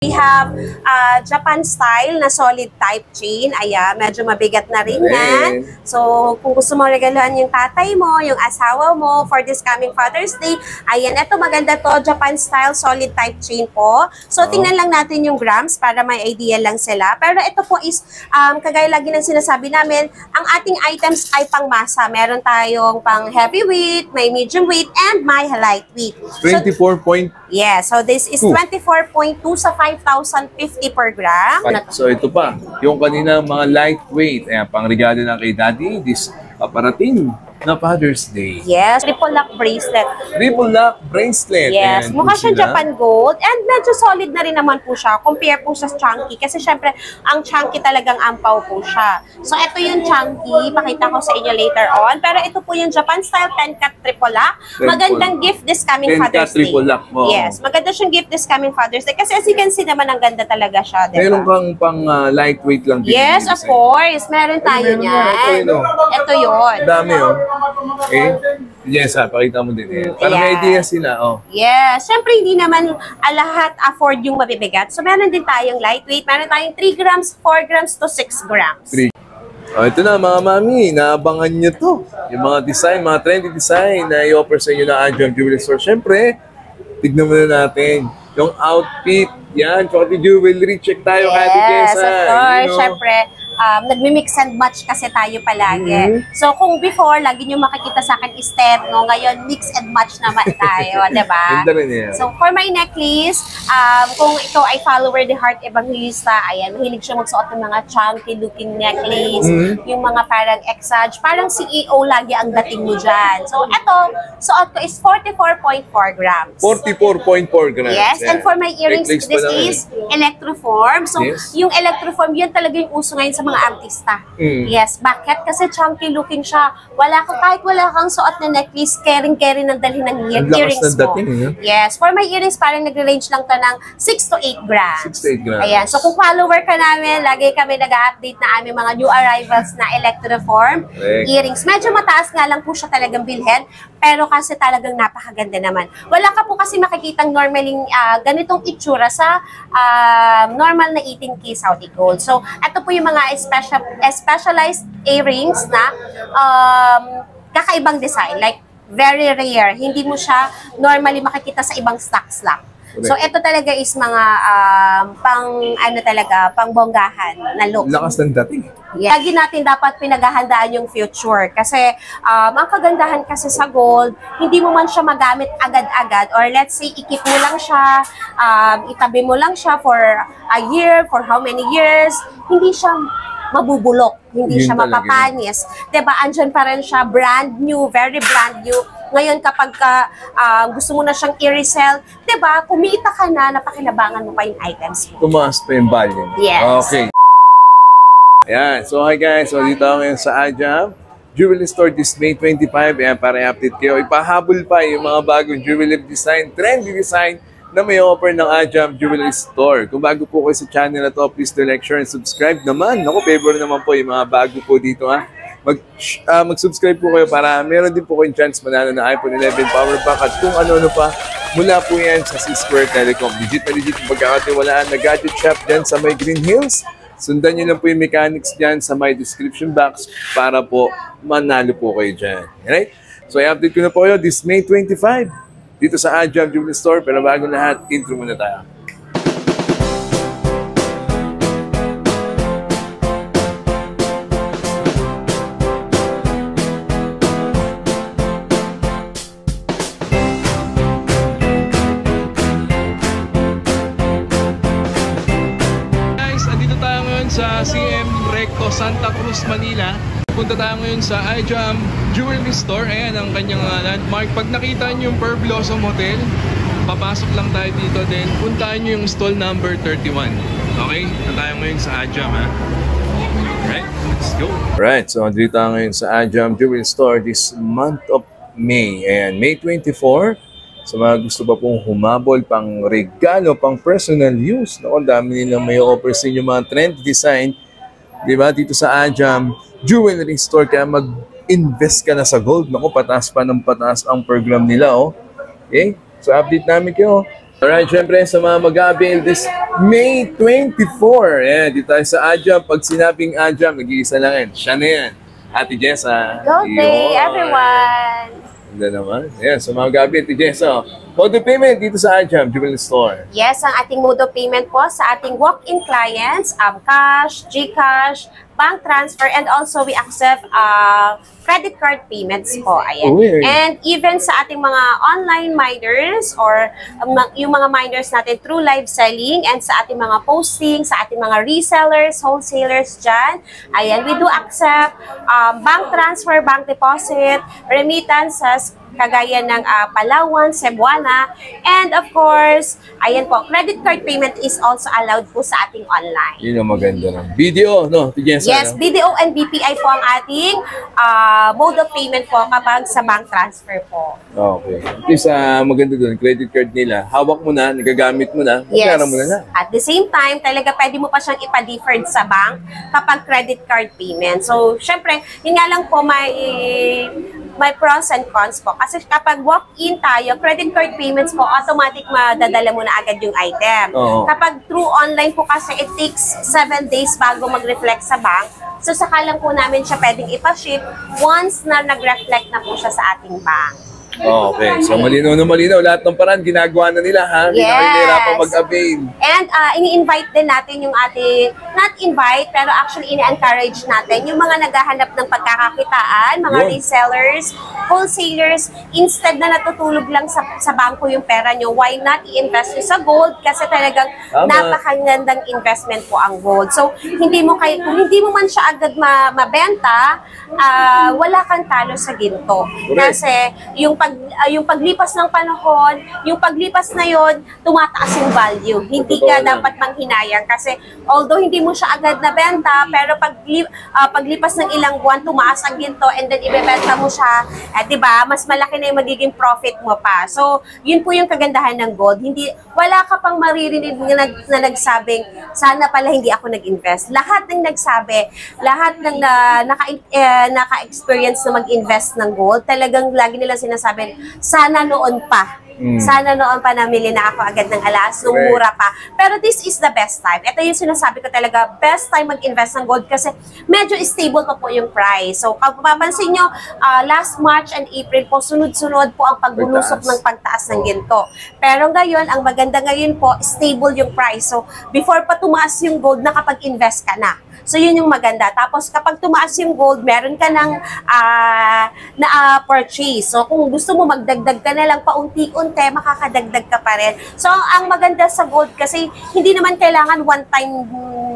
We have Japan style na solid type chain. Ayan, medyo mabigat na rin yan. So, kung gusto mo regaluhan yung tatay mo, yung asawa mo for this coming Father's Day, ayan, eto maganda to, Japan style solid type chain po. So, tingnan lang natin yung grams para may idea lang sila. Pero ito po is, kagaya lagi ng sinasabi namin, ang ating items ay pang masa. Meron tayong pang heavyweight, may medium weight, and may lightweight. 24 point. Yeah, so this is 24.2 sa 5,050 per gram. So ito pa, yung kanina mga lightweight, ayan, pang regalo na kay Daddy, this parating na Father's Day. Yes, triple lock bracelet. Triple lock bracelet. Yes, mukha siyang Japan gold and medyo solid na rin naman po siya. Compare po sa chunky kasi syempre ang chunky talagang ampaw po siya. So ito yung chunky, pakita ko sa inyo later on. Pero ito po yung Japan style 10-cat triple lock. Magandang gift this coming Father's Day. 10-cat triple lock mo. Yes, maganda siyang gift this coming Father's Day kasi as you can see naman ang ganda talaga siya. Diba? Meron kang pang lightweight lang. Yes, of course. Meron tayo niyan. Ito yun. Dami okay. Yes, pakita mo din. Para may idea sila. Yes. Siyempre, hindi naman lahat afford yung mabibigat. So, meron din tayong lightweight. Meron tayong 3 grams, 4 grams to 6 grams. Ito na mga mami, naabangan nyo to. Yung mga design, mga trendy design na i-offer sa inyo ng Ajam Jewelry Store. Siyempre, tignan muna natin yung outfit. Yan, tsaka the jewelry. Check tayo kaya Jessa. Yes, of course. Siyempre, nagmi-mix and match kasi tayo palagi. So, kung before, lagi nyo makikita sa akin externo, ngayon, mix and match naman tayo, diba? So, for my necklace, kung ikaw ay follower ni Heart Evangelista, ayan, mahilig siya magsuot ng mga chunky-looking necklace, yung mga parang exage, parang CEO lagi ang dating mo dyan. So, ito, suot ko is 44.4 grams. 44.4 grams. Yes, and for my earrings, this is electroform. So, yung electroform, yun talaga yung uso ngayon sa mga artista. Yes, bakit? Kasi chunky looking siya. Kahit wala kang suot na necklace, caring-carry ng dalhin ng earrings mo. Yes, for my earrings, parang nagre-range lang to ng 6 to 8 grams. 6 to 8 grams. Ayan, so kung follower ka namin, lagi kami nag-update na aming mga new arrivals na electroform earrings. Medyo mataas nga lang po siya talagang bilhin, pero kasi talagang napakaganda naman. Wala ka po kasi makikitang normaling ganitong itsura sa normal na 18K Saudi Gold. So, ito po yung mga specialized earrings na kakaibang design, like very rare. Hindi mo siya normally makikita sa ibang stocks lang. So, ito talaga is mga pang bonggahan na look. Lakas ng dating. Yeah. Lagi natin dapat pinaghahandaan yung future kasi ang kagandahan kasi sa gold, hindi mo man siya magamit agad-agad or let's say ikip mo lang siya, itabi mo lang siya for a year, for how many years, hindi siya mabubulok, hindi siya mapapanis. Diba, andyan pa rin siya, brand new, very brand new. Ngayon kapag gusto mo na siyang i-resell, diba, kumita ka na, napakinabangan mo pa yung items mo. Tumaas pa yung value. Yes. Okay. Ayan. So, hi guys. So, dito ako ngayon sa Ajam Jewelry Store this May 25. Ayan, para i-update kayo. Ipahabol pa yung mga bagong jewelry design, trendy design na may offer ng Ajam Jewelry Store. Kung bago po kayo sa channel na to, please do like, share, and subscribe naman. Ako, favor naman po yung mga bago po dito, ha. Mag-subscribe po kayo para meron din po kayong chance manalo na iPhone 11 power bank at kung ano-ano pa. Mula po yan sa C-Square Telecom. Legit na legit yung pagkakatiwalaan na gadget shop dyan sa may Green Hills. Sundan nyo lang po yung mechanics dyan sa my description box para po manalo po kayo dyan. Alright? So, i-update ko na po kayo this May 25 dito sa Ajam Jewelry Store. Pero bago lahat, intro muna tayo. Sa CM Recto Santa Cruz, Manila. Punta tayo ngayon sa Ajam Jewelry Store. Ayan ang kanyang landmark. Pag nakita nyo yung Pearl Blossom Hotel, papasok lang tayo dito din. Puntahan nyo yung stall number 31. Okay? Punta tayo ngayon sa Ajam, ha? Alright, let's go. Alright, so dito tayo ngayon sa Ajam Jewelry Store this month of May. Ayan, May 24. So mga gusto ba pong humabol, pang regalo, pang personal use, naku, dami nilang may offer sa inyo mga trend design, di ba, dito sa Ajam Jewelry Store. Kaya mag-invest ka na sa gold. Naku, pataas pa ng pataas ang program nila, oh. Okay? So update namin kayo. Alright, syempre sa mga mag-avail this May 24. Ayan, dito tayo sa Ajam. Pag sinabing Ajam, nag-iisa lang yan. Siya na yan. Ate Jessa. Good day, everyone! Ganda naman. Ayan, so mga gabi, Ate Jessa. Mode of payment dito sa Ajam Jubilee Store. Yes, ang ating mode of payment po sa ating walk-in clients, cash, GCash, bank transfer, and also we accept credit card payments po. Ayan. Uy. And even sa ating mga online miners or yung mga miners natin through live selling and sa ating mga posting, sa ating mga resellers, wholesalers dyan, ayan, we do accept bank transfer, bank deposit, remittances, kagaya ng Palawan, Cebuana, and of course, ayan po, credit card payment is also allowed po sa ating online. Yun ang maganda ng video, no? Jessa, Yes, no? BDO and BPI po ang ating mode of payment po kapag sa bank transfer po. Okay. At least maganda doon, credit card nila. Hawak mo na, nagagamit mo na, Yes. magkara mo na. At the same time, talaga pwede mo pa siyang ipa-deferred sa bank kapag credit card payment. So, syempre, yun nga lang po may pros and cons po. Kasi kapag walk-in tayo, credit card payments po, automatic madadala mo na agad yung item. Oo. Kapag through online po kasi, it takes 7 days bago mag-reflect sa bank. So, saka lang po namin siya pwedeng ipa-ship once na nag-reflect na po siya sa ating bank. Okay. So, malinaw na malinaw. Lahat ng paraan, ginagawa na nila, ha? Hindi na kahihirapan mag-avail. And ini-invite din natin yung ating, not invite, pero actually ini-encourage natin yung mga naghahanap ng pagkakakitaan, mga Yun. resellers, wholesalers, instead na natutulog lang sa bangko yung pera nyo, why not i-invest nyo sa gold? Kasi talagang Tama. napakagandang investment po ang gold. So, kung hindi mo man siya agad mabenta, wala kang talo sa ginto. Kasi yung paglipas ng panahon, yung paglipas na yon, tumataas yung value. Hindi ka dapat manghinayang kasi although hindi mo siya agad nabenta, pero paglipas ng ilang buwan, tumaas ang ginto and then ibebenta mo siya, diba, mas malaki na yung magiging profit mo pa. So, yun po yung kagandahan ng gold. Wala ka pang maririnig na nagsabing, sana pala hindi ako nag-invest. Lahat ng nagsabi, lahat ng naka-experience na mag-invest ng gold, talagang lagi nilang sinasabi, sana noon pa. Sana noon pa namili na ako agad ng alas, nung mura pa. Pero this is the best time. Ito yung sinasabi ko talaga, best time mag-invest ng gold kasi medyo stable pa po yung price. So, kung papansin nyo, last March and April po, sunod-sunod po ang pagbulusok ng pagtaas ng ginto. Pero ngayon, ang maganda ngayon po, stable yung price. So, before pa tumaas yung gold, nakapag-invest ka na. So, yun yung maganda. Tapos, kapag tumaas yung gold, meron ka ng purchase. So, kung gusto mo magdagdag ka na lang paunti-unti, makakadagdag ka pa rin. So, ang maganda sa gold kasi hindi naman kailangan one time,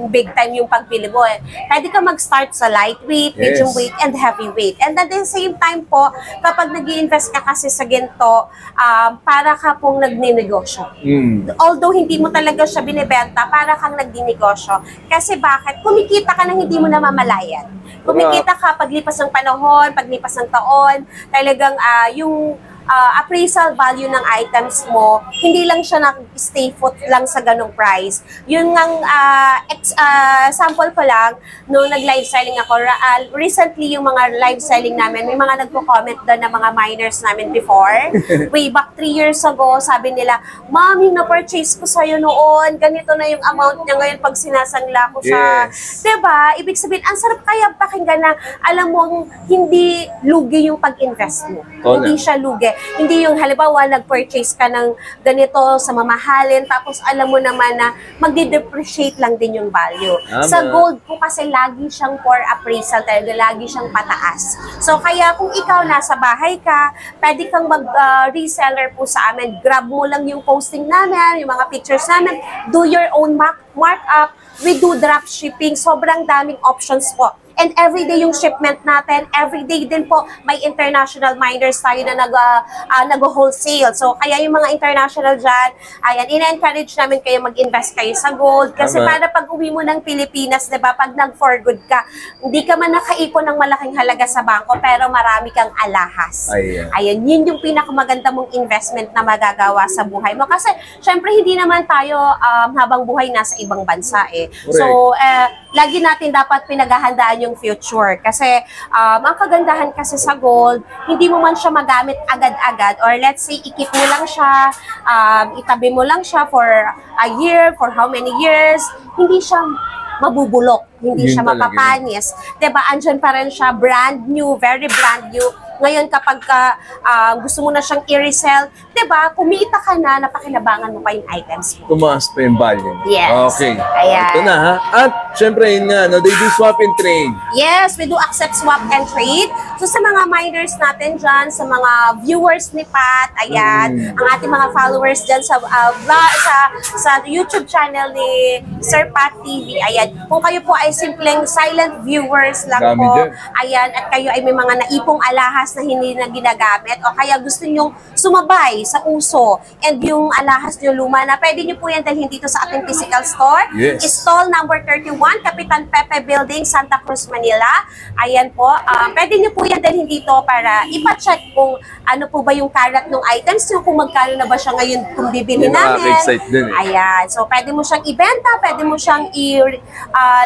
big time yung pagpili mo. Pwede ka mag-start sa lightweight, medium weight, and heavyweight. And at the same time po, kapag nag-i-invest ka kasi sa ginto, para ka pong nagninegosyo. Although hindi mo talaga siya binibenta, para kang nagninegosyo. Kasi bakit? Kumikita ka nang hindi mo namamalayan. Kumikita ka paglipas ng panahon, paglipas ng taon, talagang yung appraisal value ng items mo, hindi lang siya nag-stay put lang sa ganong price. Yun ang sample ko lang, nung nag-live selling ako, recently yung mga live selling namin, may mga nagpo-comment doon na mga miners namin before. Way back 3 years ago, sabi nila, Ma'am, yung na-purchase ko sa'yo noon, ganito na yung amount niya ngayon pag sinasangla ko siya. Diba? Ibig sabihin, ang sarap kaya pakinggan na alam mo, hindi lugi yung pag-invest mo. Hindi siya lugi. Hindi yung halimbawa nag-purchase ka ng ganito sa mamahalin tapos alam mo naman na magde-depreciate lang din yung value. Sa gold po kasi lagi siyang for appraisal talaga, lagi siyang pataas. So kaya kung ikaw nasa bahay ka, pwede kang mag-reseller po sa amin. Grab mo lang yung posting namin, yung mga pictures namin, do your own markup, we do drop shipping, sobrang daming options po. And everyday yung shipment natin, everyday din po may international miners tayo na nag-wholesale. So kaya yung mga international dyan, ayan, ina-encourage namin kayo mag-invest kayo sa gold. Kasi para pag uwi mo ng Pilipinas, diba, pag nag-for good ka, hindi ka man nakaipon ng malaking halaga sa bangko, pero marami kang alahas. Ayan, yun yung pinakamaganda mong investment na magagawa sa buhay mo. Kasi syempre hindi naman tayo habang buhay nasa ibang bansa eh. So lagi natin dapat pinaghahandaan yung yung future. Kasi ang kagandahan kasi sa gold, hindi mo man siya magamit agad-agad, or let's say ikip mo lang siya, itabi mo lang siya for a year, for how many years, hindi siya mabubulok, hindi Yun siya talaga. mapapanis. Diba, andyan pa rin siya, brand new, very brand new. Ngayon, kapag gusto mo na siyang i-resell, diba, kumita ka na, napakinabangan mo pa yung items mo. Tumaas pa yung value. Yes. Okay. Ayan. Ito na ha. At syempre yun nga, no, they do swap and trade. Yes, we do accept swap and trade. So sa mga miners natin dyan, sa mga viewers ni Pat, ayan, ang ating mga followers dyan sa sa YouTube channel ni Sir Pat TV, ayan, kung kayo po ay simpleng silent viewers lang Dami po, dyan. ayan, at kayo ay may mga naipong alahas na hindi na ginagamit, o kaya gusto nyong sumabay sa uso, and yung alahas nyo luma na, pwede nyo po yan dalhin dito sa ating physical store. Yes. Stall number 31, Kapitan Pepe Building, Santa Cruz, Manila. Ayan po, pwede nyo po yan dalhin dito para ipa-check kung ano po ba yung karat ng items nyo, kung magkano na ba siya ngayon kung bibili Yung namin. nakaka-excite din eh. Ayan, so pwede mo siyang ibenta, pwede mo siyang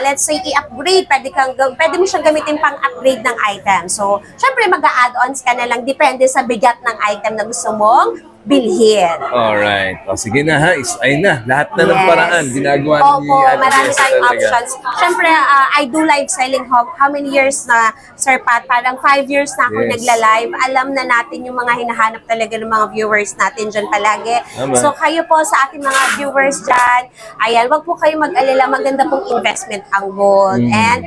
let's say i-upgrade, pwede mo siyang gamitin pang upgrade ng item. So, syempre mag-a-add-ons ka na lang, depende sa bigat ng item na gusto mong bilhin. Alright. O sige na ha. Ayun na. Lahat na ng Yes. paraan. Ginagawa ni Opo, Ate marami Jessa tayong talaga. options. Siyempre, I do live selling how many years na, Sir Pat? Parang 5 years na ako Yes. nagla-live. Alam na natin yung mga hinahanap talaga ng mga viewers natin dyan palagi. Tama. So, kayo po sa ating mga viewers dyan, ayan, wag po kayo mag-alala. Maganda pong investment ang gold. And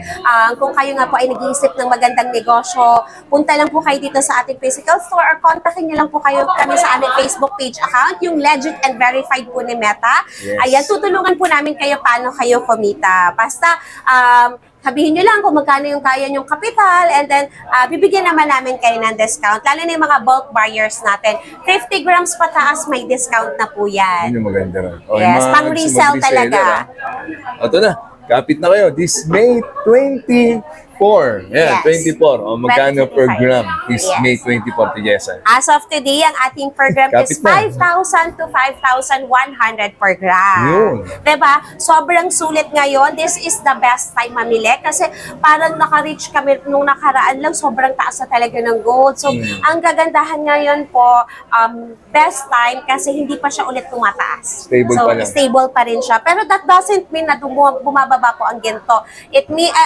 kung kayo nga po ay nag-iisip ng magandang negosyo, punta lang po kayo dito sa ating physical store, or kontakin niyo lang po kami sa aming Facebook page account, yung legit and verified po ni Meta. Yes. Ayan, tutulungan po namin kayo paano kayo kumita. Basta, sabihin nyo lang kung magkano yung kaya nyong kapital, and then bibigyan naman namin kayo ng discount. Lalo na yung mga bulk buyers natin. 50 grams pataas, may discount na po yan. Yun yung maganda rin. O, Yes, yung mga pang gusto resell mag-reseller, talaga. Ito na. Kapit na kayo. This May 24. Yeah, Yes. 24. O magkano per 25. gram this Yes. May 24 to Jessa? As of today, ang ating per gram is Kapit na. 5,000 to 5,100 per gram. Yun. Diba? Sobrang sulit ngayon. This is the best time mamili kasi parang naka-reach kami nung nakaraan lang, sobrang taas na talaga ng gold. So, ang gagandahan ngayon po, best time kasi hindi pa siya ulit tumataas. Stable so, pa lang. Stable pa rin siya. Pero that doesn't mean na bumababa po ang ginto.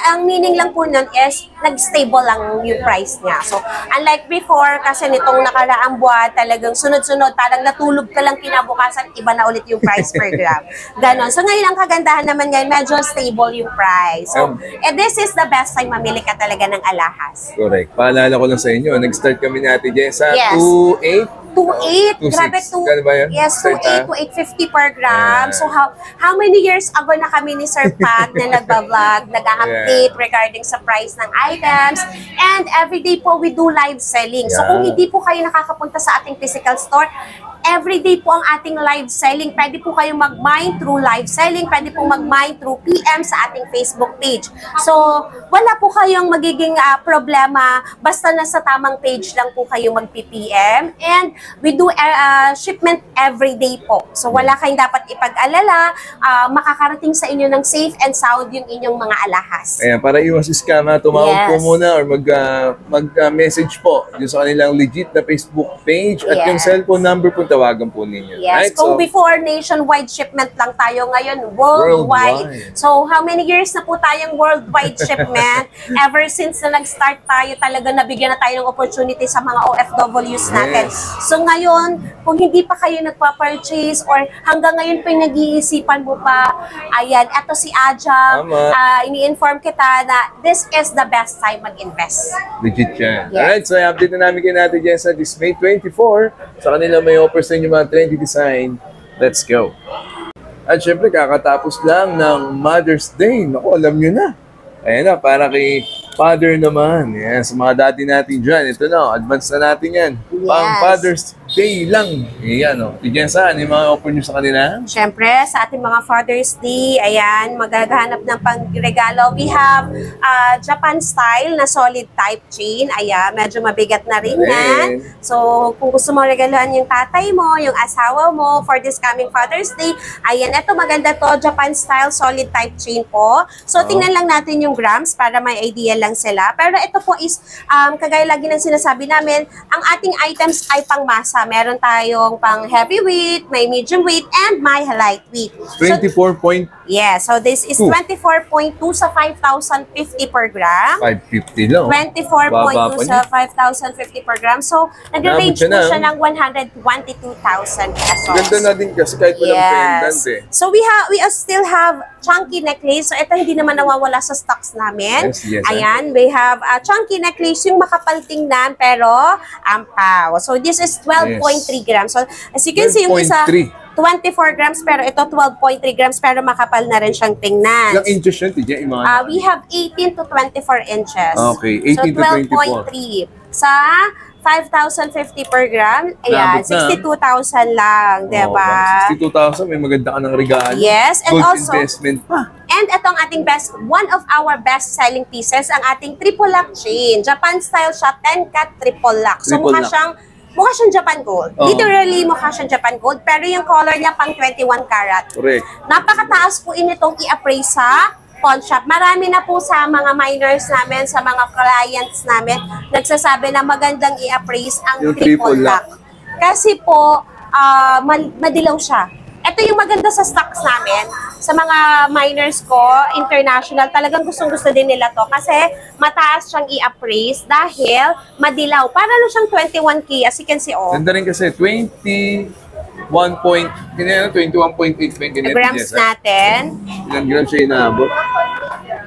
Ang meaning lang po nun is nag-stable lang yung price niya. So, unlike before, kasi nitong nakaraang buwan, talagang sunod-sunod, parang natulog ka lang kinabukasan, iba na ulit yung price per gram. Ganon. So, ngayon ang kagandahan naman ngayon, medyo stable yung price. So, this is the best time mamili ka talaga ng alahas. Correct. Paalala ko lang sa inyo, nag-start kami ni Ate Jessa, Yes. 2.8. 2.8, 2.6. grabe, Kano ba yun? Yes, Start 2.8 to 8.50 per gram. So, how many years ago na kami ni Sir Pat na nagbablog, nag-update regarding sa price ng items, and everyday po we do live selling. So, kung hindi po kayo nakakapunta sa ating physical store, everyday po ang ating live selling. Pwede po kayong mag-mine through live selling, pwede po mag-mine through PM sa ating Facebook page. So, wala po kayong magiging problema, basta nasa tamang page lang po kayo mag-PPM, and we do shipment every day po. So, wala kayong dapat ipag-alala, makakarating sa inyo ng safe and sound yung inyong mga alahas. Ayan, para iwas scam ha, tumawag po Yes. muna or mag-message po yung sa kanilang legit na Facebook page at yung Yes. cellphone number po tawagan po ninyo. Yes, Right? kung So, before nationwide shipment lang tayo, ngayon worldwide. Worldwide. So, how many years na po tayong worldwide shipment? Ever since na nag-start tayo, talaga nabigyan na tayo ng opportunity sa mga OFWs natin. Yes. So, ngayon, kung hindi pa kayo nagpa-purchase or hanggang ngayon pa yung nag-iisipan mo pa, ayan, eto si Ajam, Tama. ini-inform kita na this is the best time mag-invest. legit yan. Yes. Alright, so i-update na namin kayo natin Jessa this May 24. Sa kanila may offer sa inyo mga trendy design. Let's go. At syempre, kakatapos lang ng Mother's Day. Naku, alam nyo na. Ayan na, para kay Father naman. Yan, sa mga dati natin dyan. Ito na, advance na natin yan. Pang Yes. Father's day lang. Ayan, no? Tigyan saan yung mga offer nyo sa kanila? Siyempre, sa ating mga Father's Day, ayan, maghahanap ng pangregalo. We have Japan style na solid type chain. Ayan, medyo mabigat na rin yan. So, kung gusto mo regaluhan yung tatay mo, yung asawa mo for this coming Father's Day, ayan, eto maganda to, Japan style solid type chain po. So, tingnan lang natin yung grams para may idea lang sila. Pero ito po is, kagaya lagi ng sinasabi namin, ang ating items ay pang masa. Meron tayong pang heavyweight, may medium weight, and may lightweight. 24 point. Yeah, so this is 24.2 sa 5,050 per gram. 550 lang. 24.2 sa 5,050 per gram. So, nag-range po siya ng 122,000 pesos. Ganda na din kasi kahit walang pendant eh. So, we still have chunky necklace. So, ito hindi naman nawawala sa stocks namin. Yes, Ayan, we have a chunky necklace, yung makapal tingnan, pero ampaw. So, this is 12.3 grams. So, as you can see, yung isa, 24 grams, pero ito 12.3 grams, pero makapal na rin siyang tingnan. Ilang inches yun, Tidya? We have 18 to 24 inches. Okay, 18 to 24. So, 12.3. Sa 5,050 per gram, ayan, 62,000 lang, diba? 62,000, may maganda ka ng regalo. Yes, and good also, investment pa. And itong ating one of our best-selling pieces, ang ating triple lock chain. Japan style siya, 10-cat triple lock. So, mukha siyang Japan gold. Literally, mukha siyang Japan gold. Pero yung color niya pang 21 karat. Correct. Napakataas po initong i-appraise sa pawn shop. Marami na po sa mga miners namin, sa mga clients namin, nagsasabi na magandang i-appraise ang triple lock. Kasi po, madilaw siya. Ito yung maganda sa stocks namin. Sa mga miners ko, international, talagang gustong-gusto din nila to kasi mataas siyang i-appraise dahil madilaw. Para lang siyang 21K, as you can see, oh. Ganda rin kasi 21.8 grams natin. Ilang grams siya inaabot?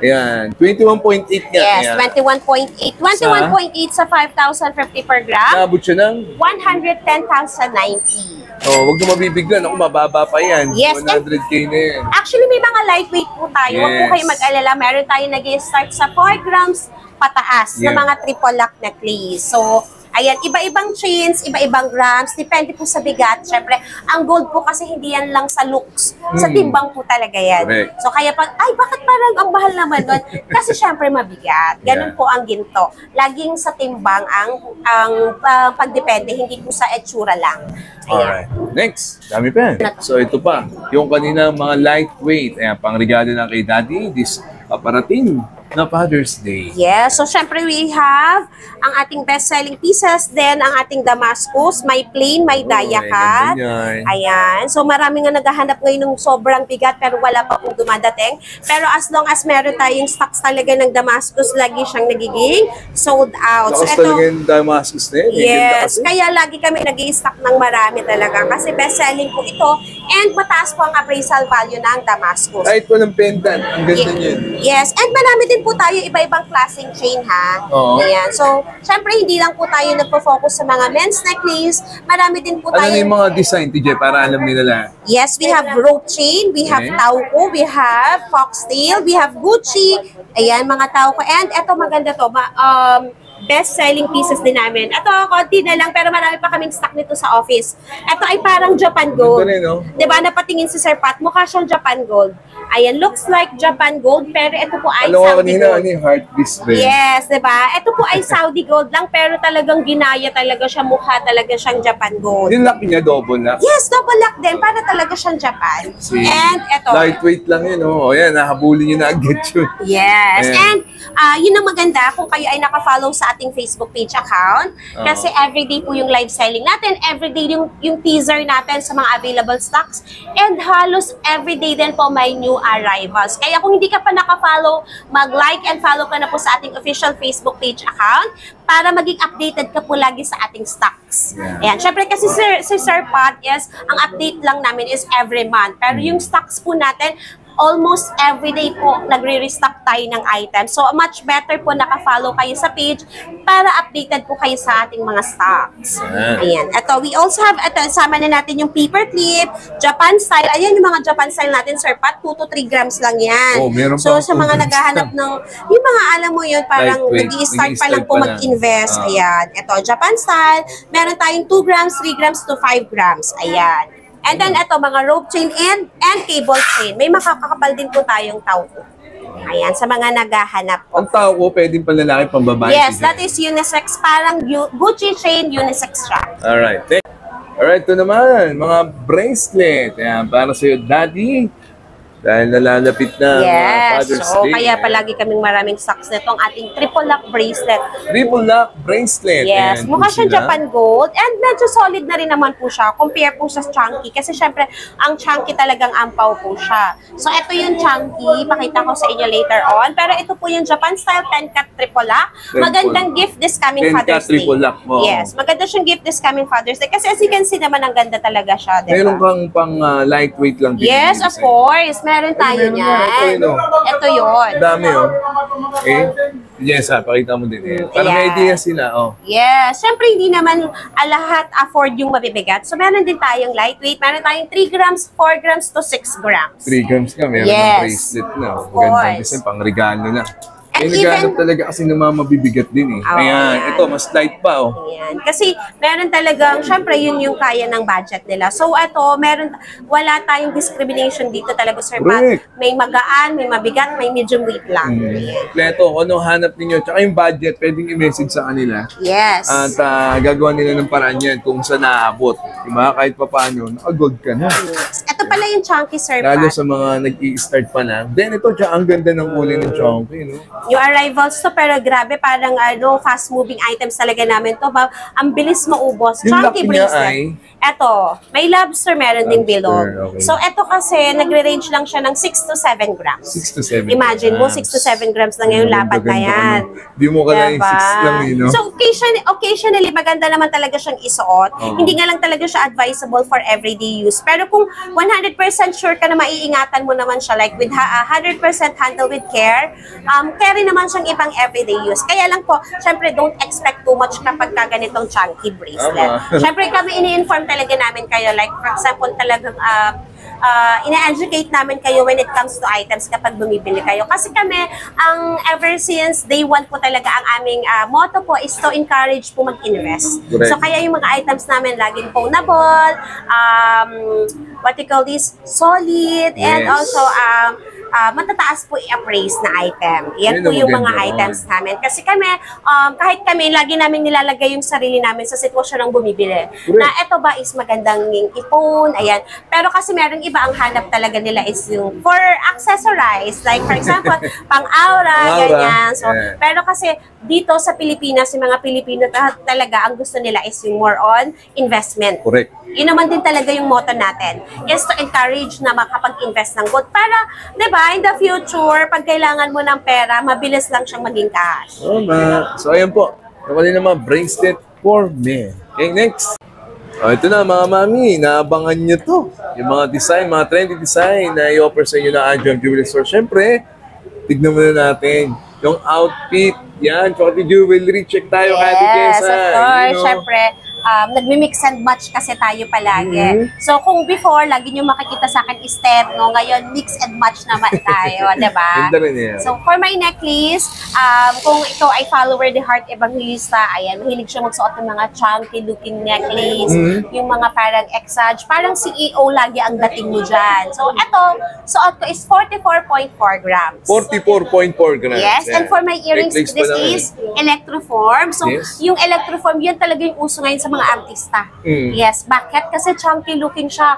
Ayan, 21.8 nga. Yes, 21.8. 21.8 sa 5,050 per gram. Naabot siya ng 110,090. Oh, wag na mabibiglan. Ako, mababa pa yan. Yes, 100K na yan. Actually, may mga lightweight po tayo. Huwag po kayo mag-alala. Meron tayo nag-start sa 4 grams pataas na mga triple lock necklace. So, ayan, iba-ibang chains, iba-ibang grams, depende po sa bigat. Siyempre, ang gold po kasi hindi yan lang sa looks, sa timbang po talaga yan. Correct. So kaya pag, ay bakit parang ang mahal naman nun? Kasi siyempre mabigat. Ganun po ang ginto. Laging sa timbang ang pagdepende, hindi po sa etsura lang. Ayan. Alright. Next, dami pa. So ito pa, yung kaninang mga lightweight, ayan, pang regalo na kay Daddy, this paparating na Father's Day. Yes, so syempre we have ang ating best-selling pieces, then ang ating Damascus, may plain, may diakat. Ayan, so marami nga naghahanap ngayon ng sobrang bigat pero wala pa pong dumadating. Pero as long as meron tayong stocks talaga ng Damascus, lagi siyang nagiging sold out. So ito, talaga yung Damascus na yun. Yes, kaya lagi kami nag-i-stock ng marami talaga kasi best-selling po ito and mataas po ang appraisal value ng Damascus. Kahit walang pendant, ang ganda niyan. Yes, and marami din po tayo iba-ibang klaseng chain ha. Ayan. So, syempre hindi lang po tayo nagpo-focus sa mga men's necklace. Marami din po tayo. Ano yung mga design, TJ, para alam nila lang? Yes, we have rope chain, we have Tauco, we have foxtail, we have Gucci. Ayan, mga Tauco. And eto maganda to. Best-selling pieces din namin. Ito, konti na lang, pero marami pa kaming stock nito sa office. Ito ay parang Japan Gold. Diba, napatingin si Sir Pat, mukha siyang Japan Gold. Ayan, looks like Japan Gold, pero ito po ay Saudi Gold. Ano yung heart display? Yes, diba? Ito po ay Saudi Gold lang, pero talagang ginaya talaga siya, mukha talaga siyang Japan Gold. Yung lock niya, double lock? Yes, double lock din, para talaga siyang Japan. And ito. Lightweight lang yun, oh. O yan, nahabulin nyo na agad yun. Yes, and yun ang maganda kung kayo ay nakafollow sa ating Facebook page account. Kasi everyday po yung live selling natin, everyday yung teaser natin sa mga available stocks, and halos everyday din po may new arrivals. Kaya kung hindi ka pa nakafollow, mag-like and follow ka na po sa ating official Facebook page account para maging updated ka po lagi sa ating stocks. Ayan, syempre kasi si Sir Pat, yes, ang update lang namin is every month. Pero yung stocks po natin, almost everyday po nagre-restock tayo ng items. So, much better po naka-follow kayo sa page para updated po kayo sa ating mga stocks. Ayan. Ito, we also have, ito, sama na natin yung paper clip, Japan style. Ayan yung mga Japan style natin, Sir Pat. 2 to 3 grams lang yan. Oh, meron so, pa sa mga naghahanap ng, yung mga alam mo yun, parang nag-i-start pa lang po mag-invest. Ayan. Ito, Japan style. Meron tayong 2 grams, 3 grams to 5 grams. Ayan. And then, ito, mga rope chain and cable chain. May makakakapal din po tayong tauko. Ayan, sa mga naghahanap po. Ang tauko, pwedeng panlalaki, pambabae. Yes, that is unisex. Parang Gucci chain, unisex siya. Alright. Alright, ito naman, mga bracelet. Ayan, para sa'yo, daddy. Dahil nalalapit na Father's so Day. kaya palagi kaming maraming stocks nitong ating triple lock bracelet. Triple lock bracelet. Yes, ayan, mukha siyang Japan gold and medyo solid na rin naman po siya. Compare po sa chunky kasi syempre ang chunky talagang ampaw po siya. So ito yung chunky, pakita ko sa inyo later on. Pero ito po yung Japan style 10-cat triple lock. Magandang gift this coming Father's Day. Triple lock mo. Yes, maganda siyang gift this coming Father's Day kasi as you can see naman ang ganda talaga siya. Diba? Meron kang pang lightweight lang. Yes, of course. Meron tayo niyan. Ito yun. Dami, oh. Okay. Yes, pakita mo din. Para may idea sila, oh. Yes. Siyempre, hindi naman lahat afford yung mabibigat. So, meron din tayong lightweight. Meron tayong 3 grams, 4 grams to 6 grams. 3 grams ka, meron ng bracelet na. Magandang design, pang regalo na. And naghanap talaga kasi ng mga mabibigat din eh. Ayan, ito, mas light pa, oh. Ayan. Kasi meron talagang, syempre yun yung kaya ng budget nila. So ito, wala tayong discrimination dito talaga, Sir Pat. May magaan, may mabigat, may medium weight lang. Kompleto, kung anong hanap ninyo. Tsaka yung budget, pwedeng i-message sa kanila. Yes. At gagawa nila ng paraan yan kung saan naabot. Diba? Kahit pa paano, naka-gold ka na. Yes. Ito pala yung chunky, Sir Pat. Lalo sa mga nag-i-start pa na. Then ito, ang ganda ng kulay ng chunky, no? Yung arrivals to, pero grabe, parang fast-moving items talaga namin to. Ang bilis maubos. Yung Chunky bracelet. Eto, may lobster meron ding bilog. Okay. So, eto kasi, nagre-range lang siya ng 6 to 7 grams. 6 to 7 Imagine mo, 6 to 7 grams lang ngayon, lapat na yan. Di mo kala yung 6 lang, no? So, occasionally, maganda naman talaga siyang isuot. Hindi nga lang talaga siya advisable for everyday use. Pero kung 100% sure ka na maiingatan mo naman siya, like with 100% handle with care, carry naman siyang ibang everyday use. Kaya lang po, syempre, don't expect too much kapag ganitong chunky bracelet. Syempre, kami ini-inform talaga namin kayo, like for example, talagang ina-educate namin kayo when it comes to items kapag bumibili kayo. Kasi kami, ever since day one po talaga, ang aming motto po is to encourage po mag-invest. So, kaya yung mga items namin laging pawnable, what you call this, solid, and also, matataas po i-appraise na item. Yan po yung mga items namin. Kasi kami, kahit kami, lagi namin nilalagay yung sarili namin sa sitwasyon ng bumibili. Na eto ba is magandang ipon, ayan. Pero kasi merong iba ang hanap talaga nila is yung for accessorize. Like for example, pang-aura, ganyan. So, pero kasi dito sa Pilipinas, yung mga Pilipino talaga, ang gusto nila is yung more on investment. Correct. Yun naman din talaga yung motto natin, is to encourage na makapag-invest ng gold para, di ba, in the future, pag kailangan mo ng pera, mabilis lang siyang maging cash. So, ayan po. Nawali na mga bracelet for men. Okay, next. Ito na mga mami, naabangan nyo to. Yung mga design, mga trendy design na i-offer sa inyo na Adjam Jewelry Store. Siyempre, tignan muna natin yung outfit. Yan, chocolate jewelry. Check tayo, Ate Jessa. Yes, of course. Siyempre, nagmi-mix and match kasi tayo palagi. So, kung before, lagi nyo makikita sa akin is terno, ngayon mix and match naman tayo, diba? Ganda rin yan. So, for my necklace, kung ikaw ay follower ni Heart Evangelista, ayan, mahilig siya magsuot ng mga chunky looking necklace, yung mga parang exage, parang CEO lagi ang dating mo dyan. So, eto, suot ko is 44.4 grams. 44.4 grams. Yes, and for my earrings, this is electroform. So, yung electroform, yun talaga yung uso ngayon sa mga artista. Yes, bakit? Kasi chunky looking siya.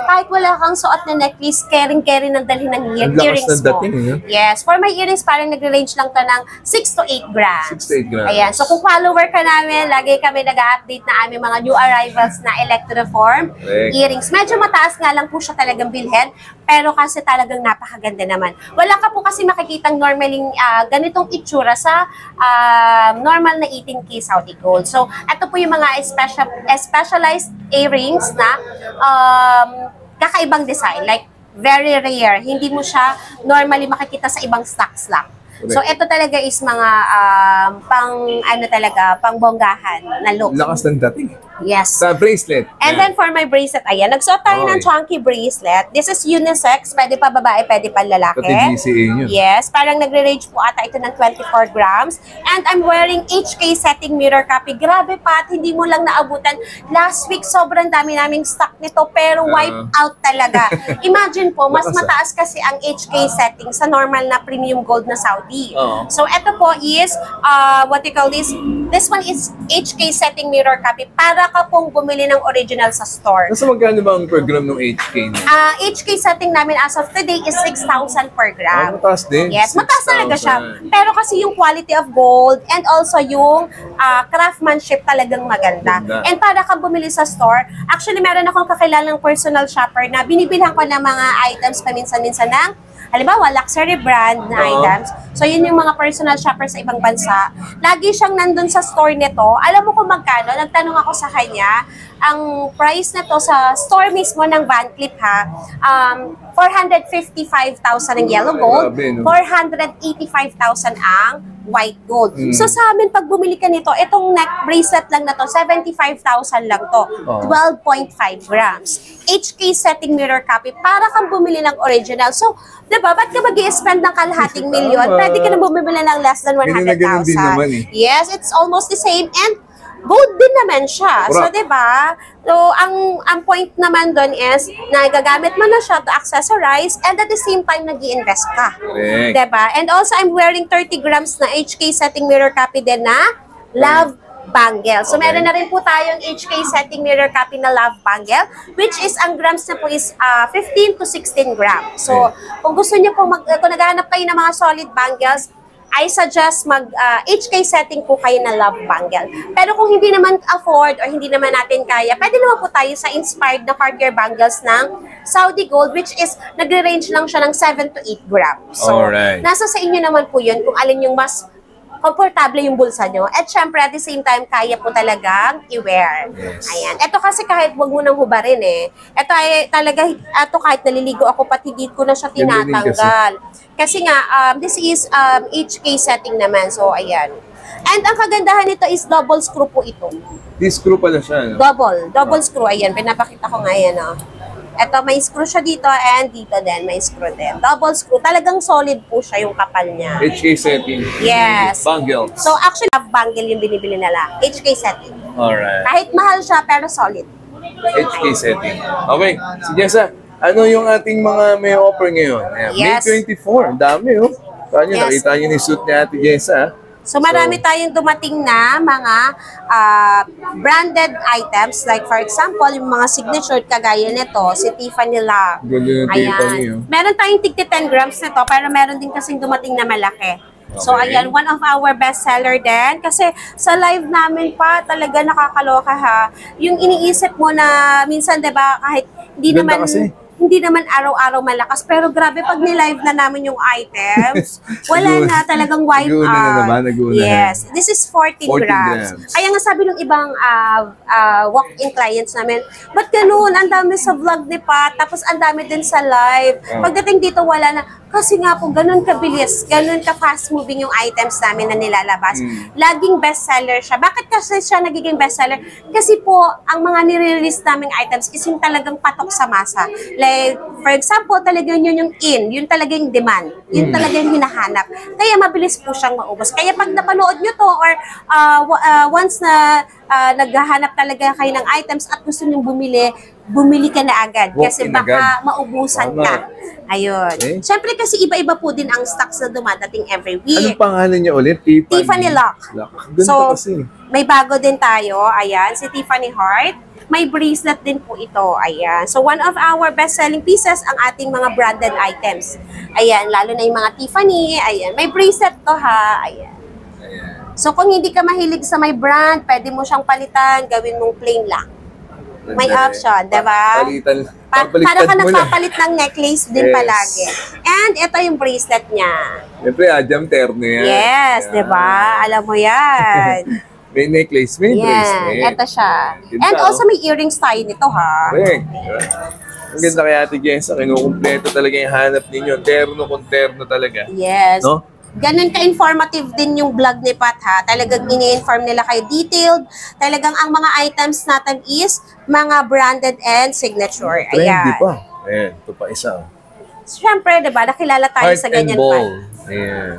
Kahit wala kang suot na necklace, caring-carry ng dalhin ng earrings mo. Yes, for my earrings, parang nagre-range lang to ng 6 to 8 grams. 6 to 8 grams. Ayan, so kung follower ka namin, lagi kami nag-update na aming mga new arrivals na electroform earrings. Medyo mataas nga lang po siya talagang bilhin, pero kasi talagang napakaganda naman. Wala ka po kasi makikitang normaling ganitong itsura sa normal na 18K Saudi Gold. So, ito po yung mga specialized earrings na kakaibang design. Like, very rare. Hindi mo siya normally makikita sa ibang stocks lang. So, ito talaga is mga pang bonggahan na look. Lakas ng dating. Yes. Sa bracelet. And then for my bracelet, ayan, nagsuot tayo ng chunky bracelet. This is unisex, pwede pa babae, pwede pa lalaki. Pati DCA nyo. Yes, parang nagre-range po ata ito ng 24 grams. And I'm wearing HK setting mirror copy. Grabe Pat, hindi mo lang naabutan. Last week, sobrang dami naming stock nito, pero wipe out talaga. Imagine po, mas mataas kasi ang HK setting sa normal na premium gold na Saudi. So, ito po is, what you call this one is HK setting mirror copy para ka pong bumili ng original sa store. Nasa magkano ba ang per gram ng HK? HK setting namin as of today is 6,000 per gram. Mataas din. Yes, mataas talaga siya. Pero kasi yung quality of gold and also yung craftsmanship talagang maganda. And para ka bumili sa store, actually meron akong kakilalang personal shopper na binibilhan ko ng mga items paminsan-minsan ng halimbawa, luxury brand na items. So, yun yung mga personal shopper sa ibang bansa. Lagi siyang nandun sa store nito. Alam mo kung magkano? Nagtanong ako sa kanya. Ang price na to sa store mismo ng Van Cleef ha, 455,000 ang yellow gold, 485,000 ang white gold. So sa amin, pag bumili ka nito, itong neck bracelet lang na to, 75,000 lang to. 12.5 grams. HK setting mirror copy para kang bumili ng original. So, diba, ba't ka mag-i-spend ng kalahating milyon? Pwede ka na bumili ng less than 100,000. Yes, it's almost the same. And gold din naman siya. So, diba? So, ang point naman doon is, nagagamit mo na siya to accessorize and at the same time, nag-i-invest ka. Diba? And also, I'm wearing 30 grams na HK setting mirror copy din na Love Bangle. So, meron na rin po tayong HK setting mirror copy na Love Bangle, which is, ang grams na po is 15 to 16 grams. So, kung gusto niyo po, kung naghahanap kayo ng mga solid bangles, I suggest HK setting po kayo na Love Bangle. Pero kung hindi naman afford or hindi naman natin kaya, pwede naman po tayo sa inspired na Cartier bangles ng Saudi Gold, which is nagre-range lang siya ng 7 to 8 grams. So, nasa sa inyo naman po yun kung alin yung mas komportable yung bulsa nyo. At syempre, at the same time, kaya po talagang i-wear. Ayan. Ito kasi kahit wag mo nang hubarin eh. Ito ay talaga, ito kahit naliligo ako, pati hindi ko na siya tinatanggal. Kasi nga, this is HK setting naman. So, ayan. And ang kagandahan nito is double screw po ito. This screw pala siya, no? Double screw. Ayan, pinapakita ko nga yan, no? Ito, may screw siya dito and dito din, may screw din. Double screw. Talagang solid po siya yung kapal niya. HK setting. Yes. Bangle. So, actually, bangle yung binibili nila. HK setting. Alright. Kahit mahal siya, pero solid. HK setting. Okay. Si Jessa, ano yung ating mga may offer ngayon? May 24. Ang dami, oh. Saan nyo, nakita nyo ni suit ni Ate Jessa. So, marami tayong dumating na mga branded items. Like, for example, yung mga signature kagaya nito, si Tiffany Love. Ayan. Meron tayong tig 10 grams nito, pero meron din kasing dumating na malaki. So, ayan, one of our bestseller din. Kasi sa live namin pa, talaga nakakaloka ha. Yung iniisip mo na minsan, diba, kahit hindi naman araw-araw malakas. Pero grabe, pag ni-live na namin yung items, wala na talagang wipe out. Yes. This is 14 grams. Kaya nga sabi ng ibang walk-in clients namin, ba't ganun? Ang dami sa vlog ni Pat, tapos ang dami din sa live. Pagdating dito, wala na. Kasi nga po, ganun kabilis, ganun ka-fast moving yung items namin na nilalabas. Laging bestseller siya. Bakit kasi siya nagiging bestseller? Kasi po, ang mga nire-release naming items is yung talagang patok sa masa. Like, for example, talagang yun yung yun talaga yung demand, yun talaga yung hinahanap. Kaya mabilis po siyang maubos. Kaya pag napanood nyo to or once na naghahanap talaga kayo ng items at gusto nyo bumili ka na agad. Kasi baka maubusan ka. Ayun. Siyempre kasi iba-iba po din ang stocks na dumadating every week. Anong pangalan niya ulit? Tiffany Lock. So, kasi may bago din tayo. Ayan, si Tiffany Heart. May bracelet din po ito. Ayan. So, one of our best-selling pieces ang ating mga branded items. Ayan, lalo na yung mga Tiffany. Ayan, may bracelet to ha. Ayan. So, kung hindi ka mahilig sa may brand, pwede mo siyang palitan, gawin mong plain lang. May option, diba? Para ka nagpapalit ng necklace din palagi. And ito yung bracelet niya. Siyempre, Ajam terno yan. Yes, diba? Alam mo yan. May necklace, may bracelet. Ito siya. And also may earrings tayo nito ha. Ang ganda kay Ate Jessa, kinukumpleto talaga yung hanap ninyo. Terno kung terno talaga. Yes. No? Ganun ka-informative din yung vlog ni Pat ha. Talagang ini-inform nila kayo detailed. Talagang ang mga items natin is mga branded and signature. Trendy Ayan. pa. Ayan, ito pa isa. Siyempre, diba, nakilala tayo Heart sa and ganyan Ball. pa. Ayan.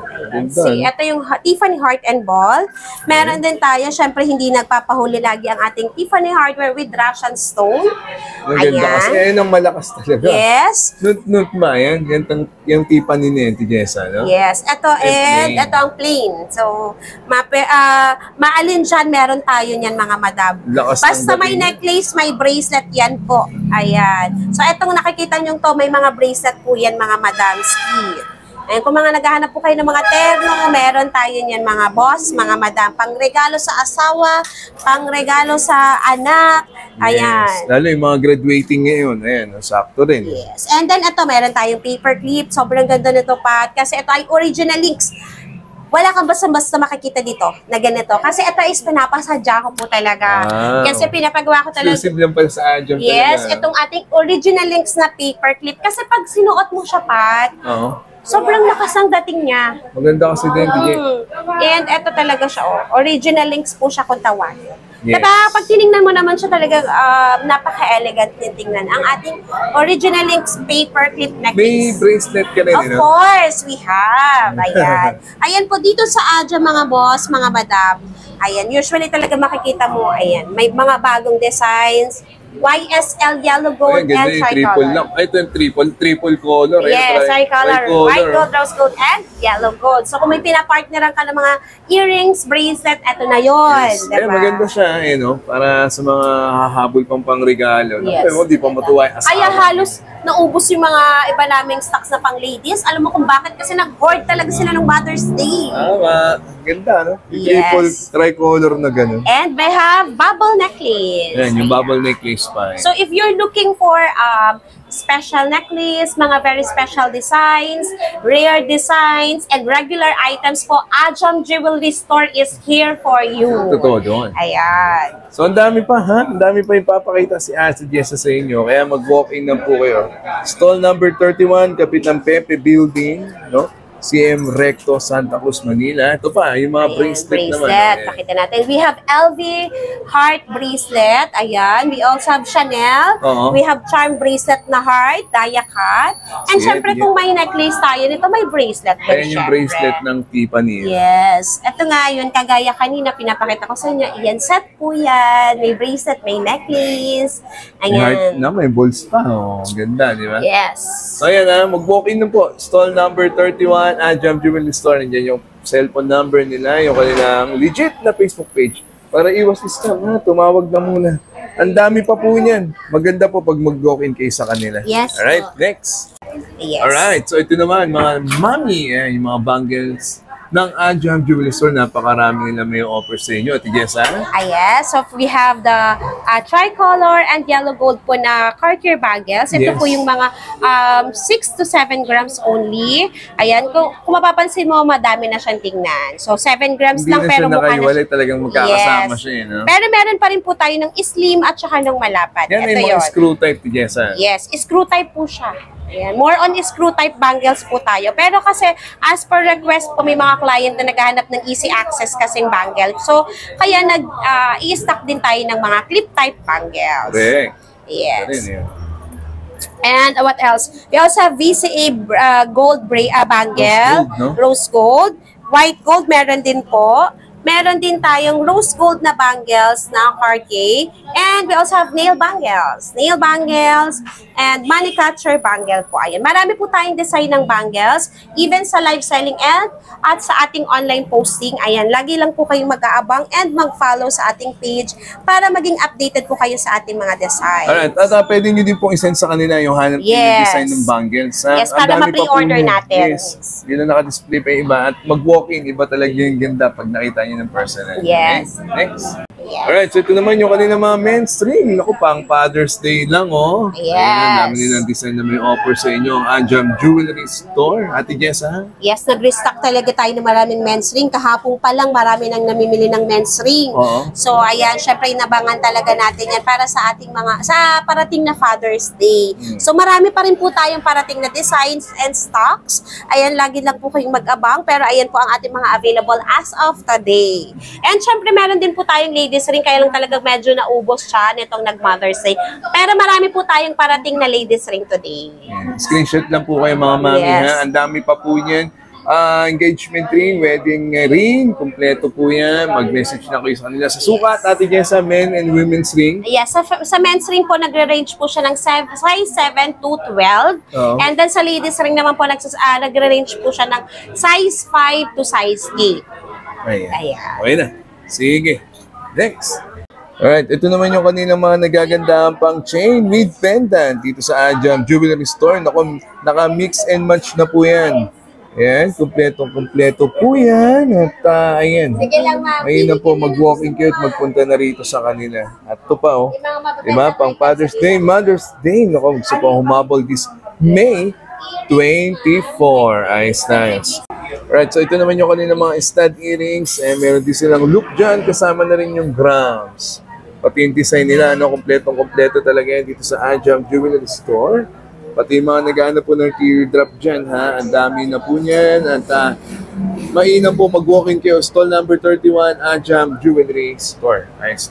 See, ito yung Tiffany Heart and Ball. Meron din tayo, syempre hindi nagpapahuli lagi ang ating Tiffany Hardware with Russian Stone. Ang ganda kasi ayan ang malakas talaga. Yes. Nut ma, yan. Yung Tiffany ni Auntie Jessa, no? Yes. Ito and plain. ito ang plain. So, maalin dyan, meron tayo niyan mga madam. Lakas Basta ng may dating. necklace, may bracelet yan po. Ayan. So, itong nakikita nyo to, may mga bracelet po yan mga madam. Ski. Ayan, kung mga naghahanap po kayo ng mga terno, meron tayo niyan mga boss, mga madam. Pangregalo sa asawa, pangregalo sa anak. Ayan. Yes. Lalo yung mga graduating ngayon. Ayan, sakto rin. Yes. And then ito, meron tayong paper clip. Sobrang ganda nito, Pat. Kasi ito ay original links. Wala kang basta-basta makikita dito na ganito. Kasi ito is pinapasadya ko po talaga. Kasi pinapagawa ko talaga. Exclusive lang pala sa Ajam Yes, talaga. itong ating original links na paper clip. Kasi pag sinuot mo siya, Pat, Oo. sobrang lakas ang dating niya. Maganda kasi din, DJ. And ito talaga siya, oh. Original links po siya kung tawagin. Yes. Diba, pag tinignan mo naman siya talaga, napaka-elegant din tingnan. Ang ating original links paper clip necklace. May bracelet ka rin, Of course, we have. Ayan. Ayan po, dito sa Aja, mga boss, mga madam. Ayan, usually talaga makikita mo, ayan, may mga bagong designs. YSL yellow gold Ayan, and ganda yung triple lang. tricolor. Ay, ito yung triple color. Yes, tricolor. White gold, oh. rose gold, and yellow gold. So kung may pinapartneran ka ng mga earrings, bracelet, eto na yun. Yes. Diba? Eh, maganda siya, no? Para sa mga hahabol pang pangregalo. Yes. Pero di pa matuwa yung asawa. Kaya halos naubos yung mga iba naming stocks na pang ladies. Alam mo kung bakit? Kasi nag-hoard talaga sila ng Mother's Day. Tama. Ganda, no? Yung Yes. triple, tricolor na gano'n. And we have bubble necklace. Ayan, yung bubble necklace pa. So if you're looking for special necklace, mga very special designs, rare designs, and regular items po, Ajam Jewelry Store is here for you. Totoo doon. Ayan. So, ang dami pa, ha? Ang dami pa yung papakita si Ate Jessa sa inyo. Kaya mag-walk-in na po kayo. Stall number 31, kapit ng Pepe Building, no? CM Recto, Santa Cruz, Manila. Ito pa, yung mga Ayan, bracelet naman. bracelet. Ayan. Pakita natin. We have LV heart bracelet. Ayan. We also have Chanel. Oo. We have charm bracelet na heart, dia cut. And Sige, syempre, sige. kung may necklace tayo nito, may bracelet din, Ayan yung syempre. bracelet ng Tiffany. Yes. Ito nga yun, kagaya kanina, pinapakita ko sa inyo. Iyan, set po yan. May bracelet, may necklace. May heart Ayan. na, may balls pa. Oh, ganda, di ba? Yes. So, ayan ha, mag-walk-in na po. Stall number 31, Ajam Jewelry Store. Nandiyan yung cellphone number nila, yung kanilang legit na Facebook page. Para iwas scam ha, tumawag na muna. Ang dami pa po niyan. Maganda po pag mag-walk-in kayo sa kanila. Yes, Alright, po. next. Yes. Alright, so ito naman, mga mami, yung mga bangles ng Ajam Jewelry Store. Napakarami nila may offer sa inyo. Ate Jessa? Yes. So, we have the tricolor and yellow gold po na Cartier bangles. Ito Yes. po yung mga 6 to 7 grams only. Ayan. Kung mapapansin mo, madami na siyang tingnan. So, 7 grams Hindi lang na pero siya mukha na nakaiwalay, siya. talagang magkakasama Yes. siya. No? Pero meron pa rin po tayo ng slim at saka ng malapad. Yan Ito ay mga yun. screw type, Ate Jessa. Yes, screw type po siya. Ayan. More on screw type bangles po tayo. Pero kasi as per request po, may mga client na naghahanap ng easy access kasing bangle. So, kaya i-stock din tayo ng mga clip type bangles. Correct. Yes. Rin, yun. And what else? We also have VCA gold bangle, Rose gold, no? rose gold, white gold meron din po. Meron din tayong rose gold na bangles na Cartier. And we also have nail bangles. Nail bangles and money catcher bangle po. Ayan. Marami po tayong design ng bangles. Even sa live selling and at sa ating online posting. Ayan. Lagi lang po kayong mag-aabang and mag-follow sa ating page para maging updated po kayo sa ating mga design. Alright, at pwede nyo din pong isend sa kanila yung hanap yung Yes. design ng bangles. Ha? Yes, Ang para dami pa po ma-pre-order yun. natin. Yes, yun na nakadisplay pa yung iba. At mag-walk-in, iba talaga yung ganda pag nakita nyo ng personal. Yes. Okay? Next. Yes. Alright, so ito naman yung kanina mga men's ring. Naku, pang Father's Day lang, oh. Yes. Ayan, dami nilang design na may offer sa inyo ang Ajam Jewelry Store. Ate Jessa? Yes, nag-restock talaga tayo ng maraming men's ring. Kahapon pa lang, marami nang namimili ng men's ring. Oo. So, ayan, syempre, inabangan talaga natin yan para sa ating sa parating na Father's Day. So, marami pa rin po tayong parating na designs and stocks. Ayan, lagi lang po kayong mag-abang. Pero, ayan po ang ating mga available as of today. And, syempre, meron din po tayong ladies ring. Kaya lang talaga medyo naubos siya nitong nag-Mother's Day. Pero, marami po tayong parating na ladies ring today. Screenshot lang po kayo mga mami, Yes. ha? Ang dami pa po niyan. Engagement ring, wedding ring, kompleto po yan. Mag-message na kayo sa kanila. Sa sukat, Ate Jessa, men and women's ring. Yes, sa men's ring po, nagre-range po siya ng size 7 to 12. Oo. And then sa ladies ring naman po, nagre-range po siya ng size 5 to size 8. Ayan. Ayan. Okay na. Sige. Next. Alright, ito naman yung kanina mga nagagandahan pang chain with pendant dito sa Ajam Jewelry Store. Naka-mix and match na po yan. Ayan, kumpleto po yan. At ayan. Sige lang, ma'am. Ayun na po, mag-walking kayo at magpunta na rito sa kanila. At ito pa, oh. Diba? Pang Father's Day, Mother's Day. Naku, gusto po humabol this May 24. Ayos, nice. Alright, so ito naman yung kanina mga stud earrings. Meron din silang loop dyan. Kasama na rin yung grams. Pati yung design nila, kompletong-kompleto talaga yan dito sa Ajam Jewelry Store. Pati yung mga naghahanap po ng teardrop dyan, ha? Ang dami na po niyan. At mainam po mag-walking kayo. Stall number 31, Ajam Jewelry Store. Nice.